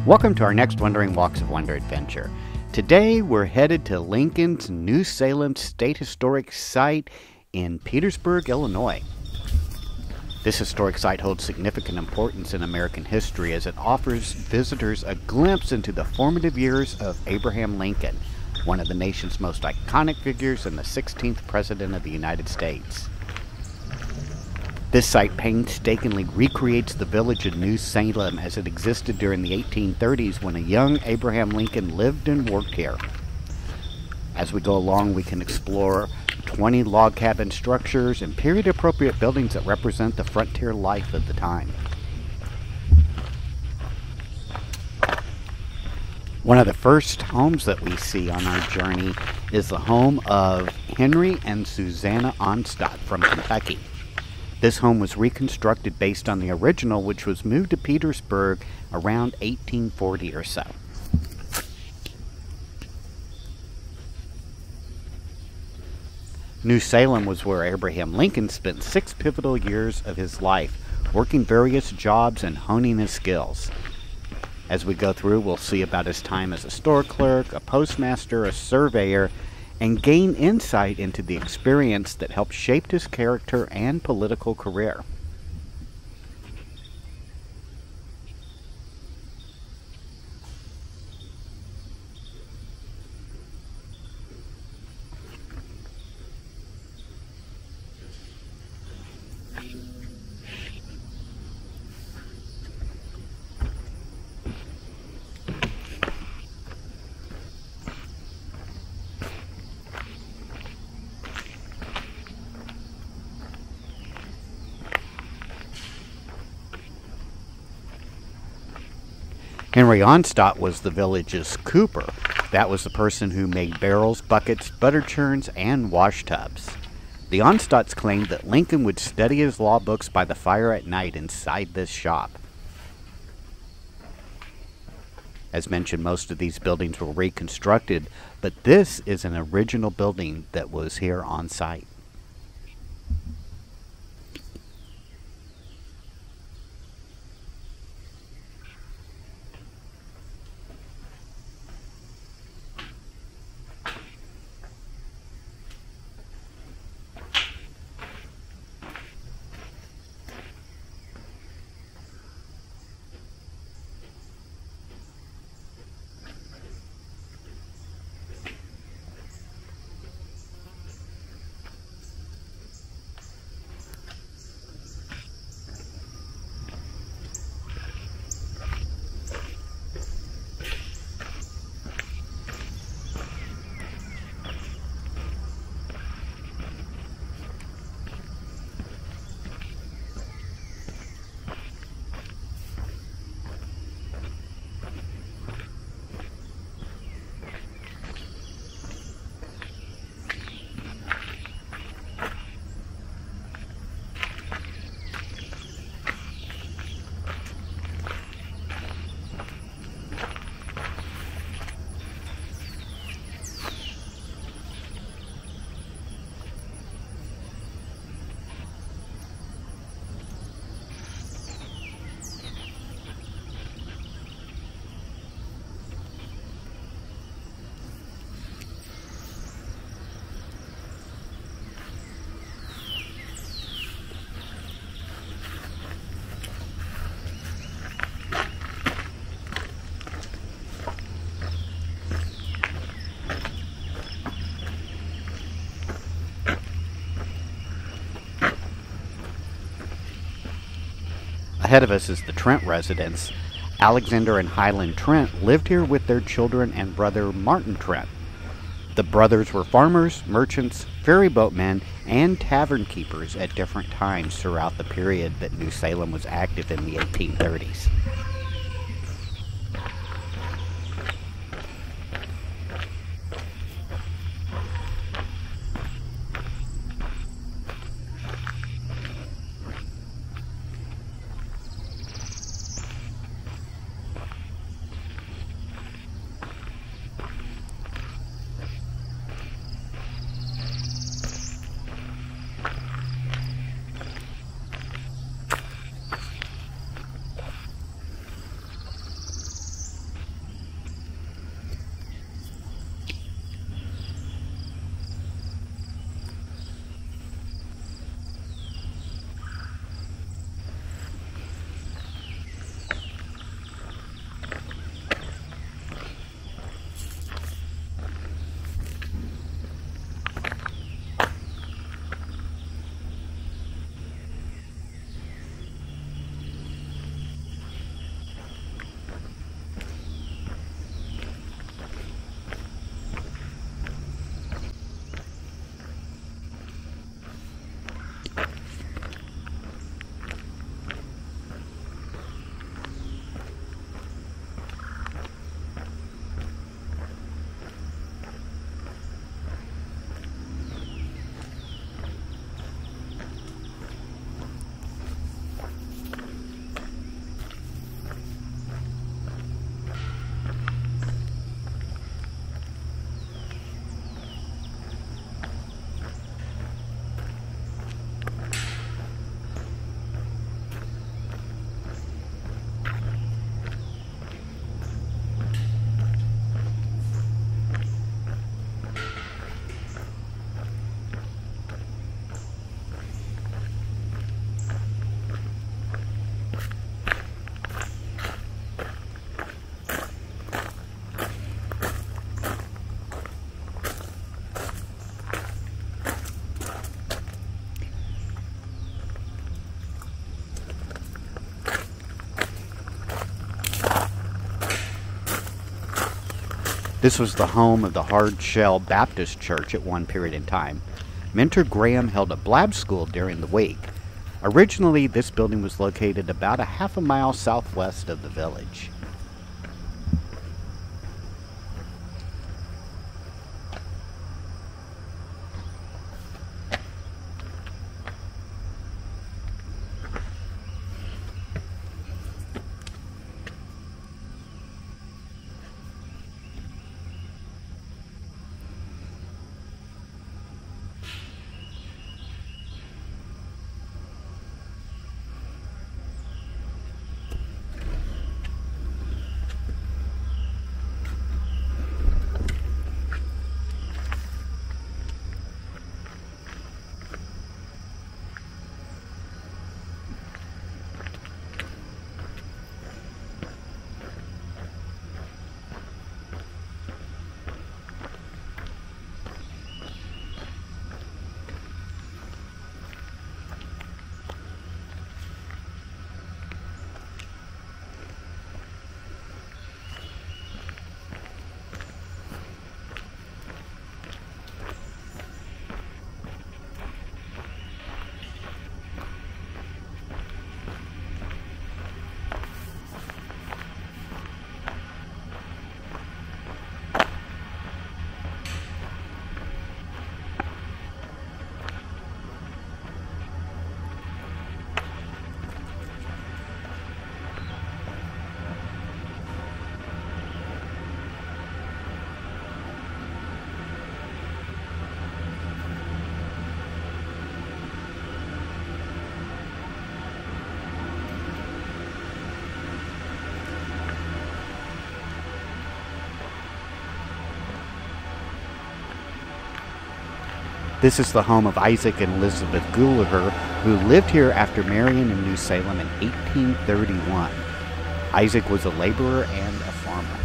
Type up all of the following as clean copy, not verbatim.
Welcome to our next Wandering Walks of Wonder adventure. Today we're headed to Lincoln's New Salem State Historic Site in Petersburg, Illinois. This historic site holds significant importance in American history as it offers visitors a glimpse into the formative years of Abraham Lincoln, one of the nation's most iconic figures and the 16th President of the United States. This site painstakingly recreates the village of New Salem as it existed during the 1830s when a young Abraham Lincoln lived and worked here. As we go along, we can explore 20 log cabin structures and period-appropriate buildings that represent the frontier life of the time. One of the first homes that we see on our journey is the home of Henry and Susanna Onstott from Kentucky. This home was reconstructed based on the original, which was moved to Petersburg around 1840 or so. New Salem was where Abraham Lincoln spent 6 pivotal years of his life, working various jobs and honing his skills. As we go through, we'll see about his time as a store clerk, a postmaster, a surveyor, and gain insight into the experience that helped shape his character and political career. Henry Onstott was the village's cooper. That was the person who made barrels, buckets, butter churns, and wash tubs. The Onstotts claimed that Lincoln would study his law books by the fire at night inside this shop. As mentioned, most of these buildings were reconstructed, but this is an original building that was here on site. Ahead of us is the Trent residence. Alexander and Highland Trent lived here with their children and brother Martin Trent. The brothers were farmers, merchants, ferry boatmen, and tavern keepers at different times throughout the period that New Salem was active in the 1830s. This was the home of the Hard Shell Baptist Church at one period in time. Mentor Graham held a blab school during the week. Originally, this building was located about a half a mile southwest of the village. This is the home of Isaac and Elizabeth Goulaher, who lived here after marrying in New Salem in 1831. Isaac was a laborer and a farmer.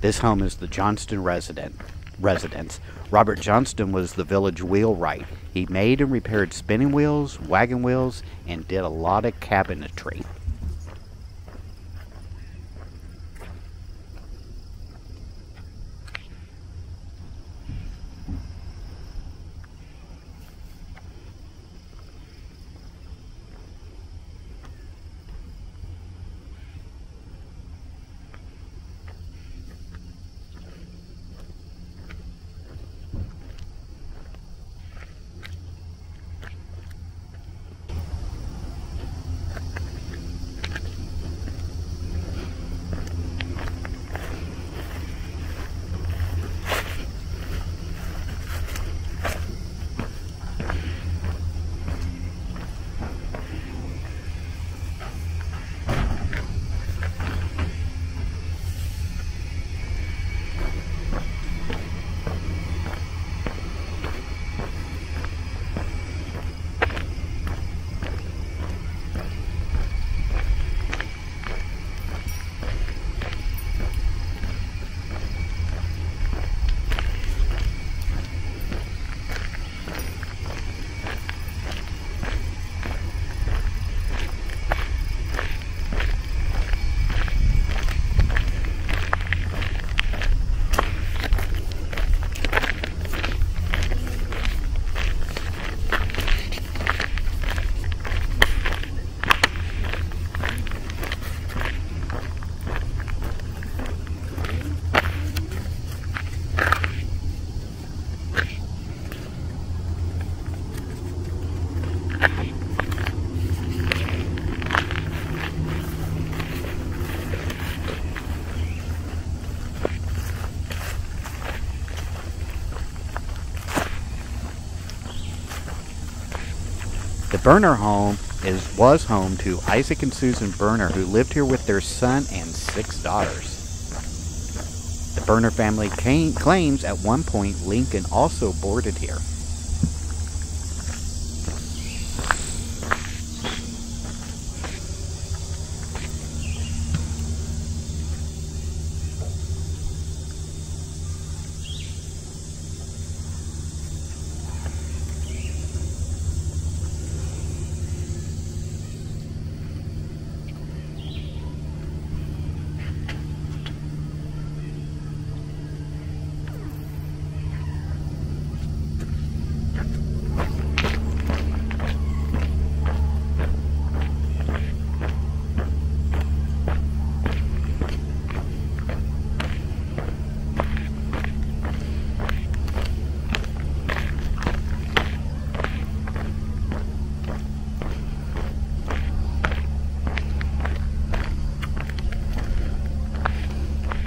This home is the Johnston residence. Robert Johnston was the village wheelwright. He made and repaired spinning wheels, wagon wheels, and did a lot of cabinetry. Berner home was home to Isaac and Susan Berner, who lived here with their son and 6 daughters. The Berner family claims at one point Lincoln also boarded here.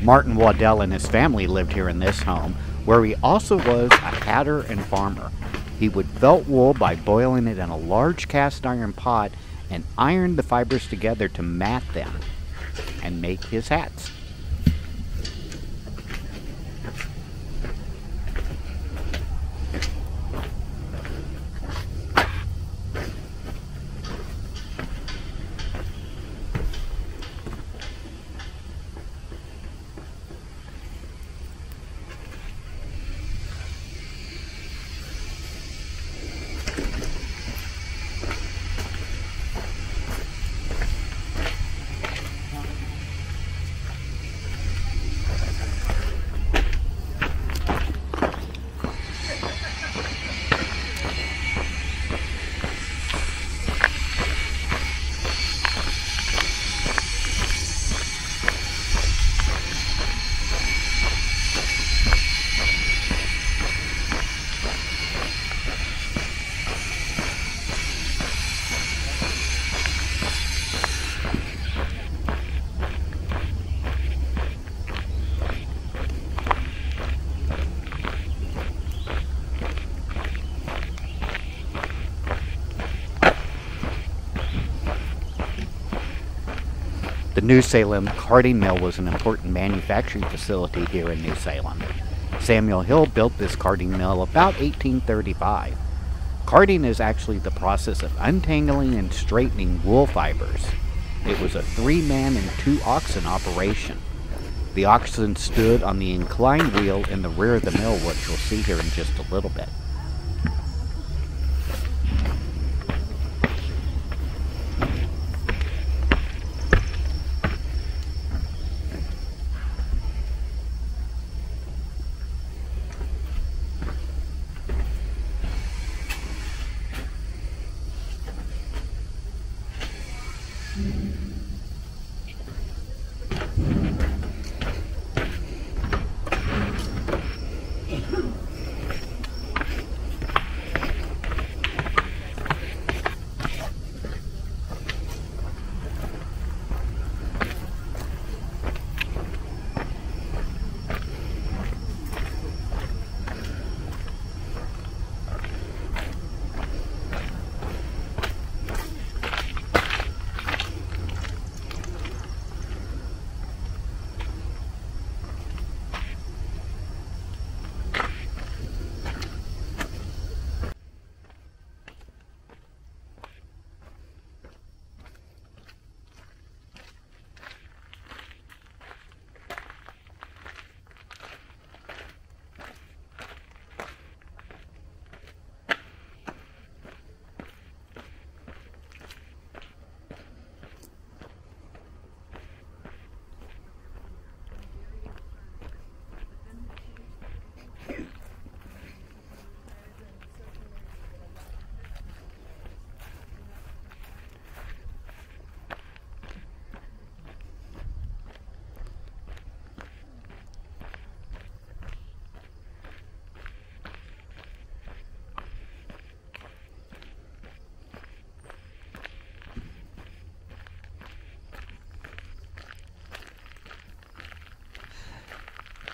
Martin Waddell and his family lived here in this home, where he also was a hatter and farmer. He would felt wool by boiling it in a large cast iron pot and ironed the fibers together to mat them and make his hats. The New Salem carding mill was an important manufacturing facility here in New Salem. Samuel Hill built this carding mill about 1835. Carding is actually the process of untangling and straightening wool fibers. It was a 3-man and 2 oxen operation. The oxen stood on the inclined wheel in the rear of the mill, which you'll see here in just a little bit.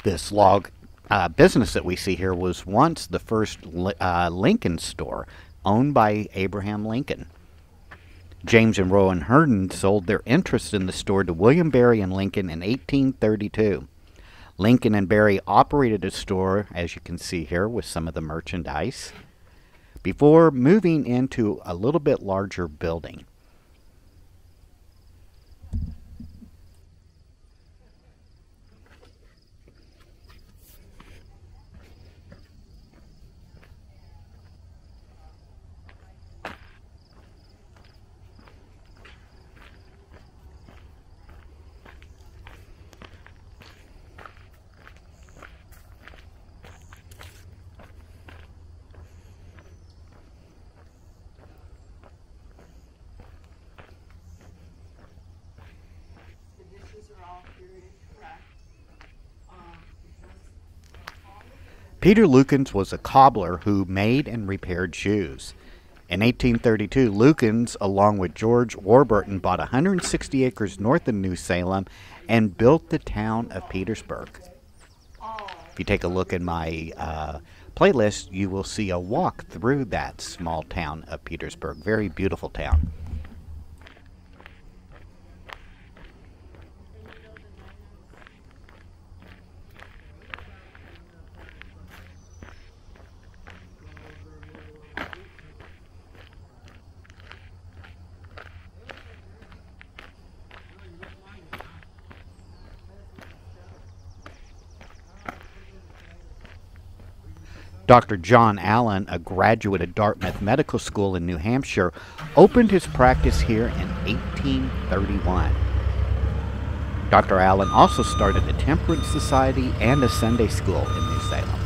This log business that we see here was once the first Lincoln store owned by Abraham Lincoln. James and Rowan Herndon sold their interest in the store to William Berry and Lincoln in 1832. Lincoln and Berry operated a store, as you can see here, with some of the merchandise, before moving into a little bit larger building. Peter Lukens was a cobbler who made and repaired shoes. In 1832, Lukens, along with George Warburton, bought 160 acres north of New Salem and built the town of Petersburg. If you take a look at my playlist, you will see a walk through that small town of Petersburg. Very beautiful town. Dr. John Allen, a graduate of Dartmouth Medical School in New Hampshire, opened his practice here in 1831. Dr. Allen also started a temperance society and a Sunday school in New Salem.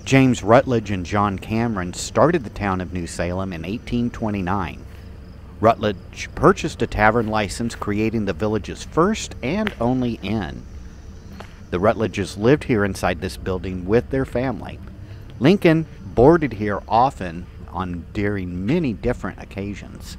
James Rutledge and John Cameron started the town of New Salem in 1829. Rutledge purchased a tavern license, creating the village's first and only inn. The Rutledges lived here inside this building with their family. Lincoln boarded here often during many different occasions.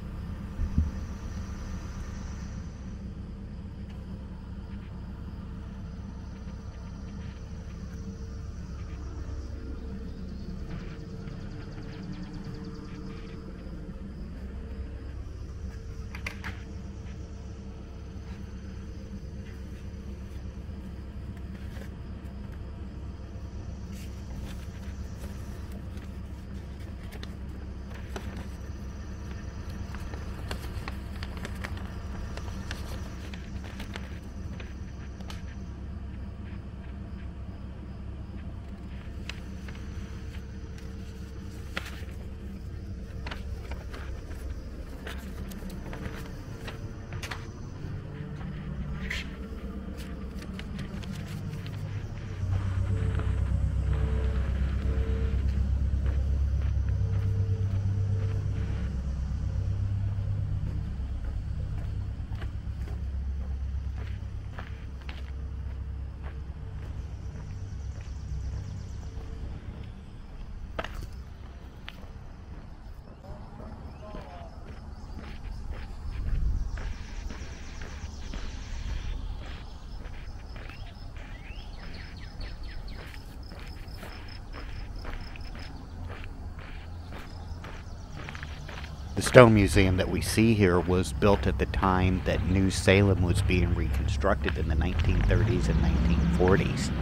The stone museum that we see here was built at the time that New Salem was being reconstructed in the 1930s and 1940s.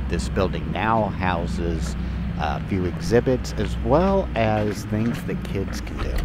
This building now houses a few exhibits as well as things that kids can do.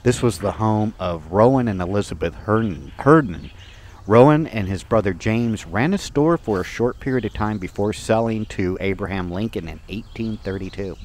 This was the home of Rowan and Elizabeth Herndon. Rowan and his brother James ran a store for a short period of time before selling to Abraham Lincoln in 1832.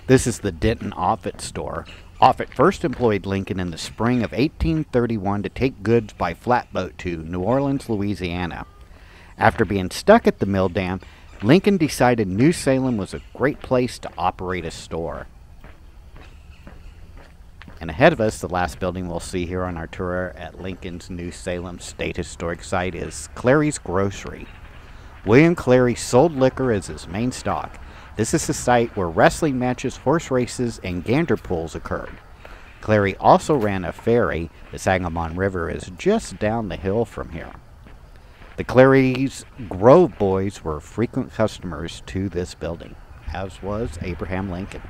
This is the Denton Offutt store. Offutt first employed Lincoln in the spring of 1831 to take goods by flatboat to New Orleans, Louisiana. After being stuck at the mill dam, Lincoln decided New Salem was a great place to operate a store. And ahead of us, the last building we'll see here on our tour at Lincoln's New Salem State Historic Site is Clary's Grocery. William Clary sold liquor as his main stock. This is the site where wrestling matches, horse races, and gander pulls occurred. Clary also ran a ferry. The Sangamon River is just down the hill from here. The Clary's Grove Boys were frequent customers to this building, as was Abraham Lincoln.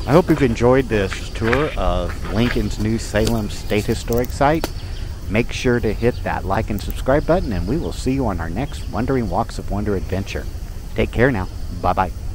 I hope you've enjoyed this tour of Lincoln's New Salem State Historic Site. Make sure to hit that like and subscribe button, and we will see you on our next Wandering Walks of Wonder adventure. Take care now. Bye-bye.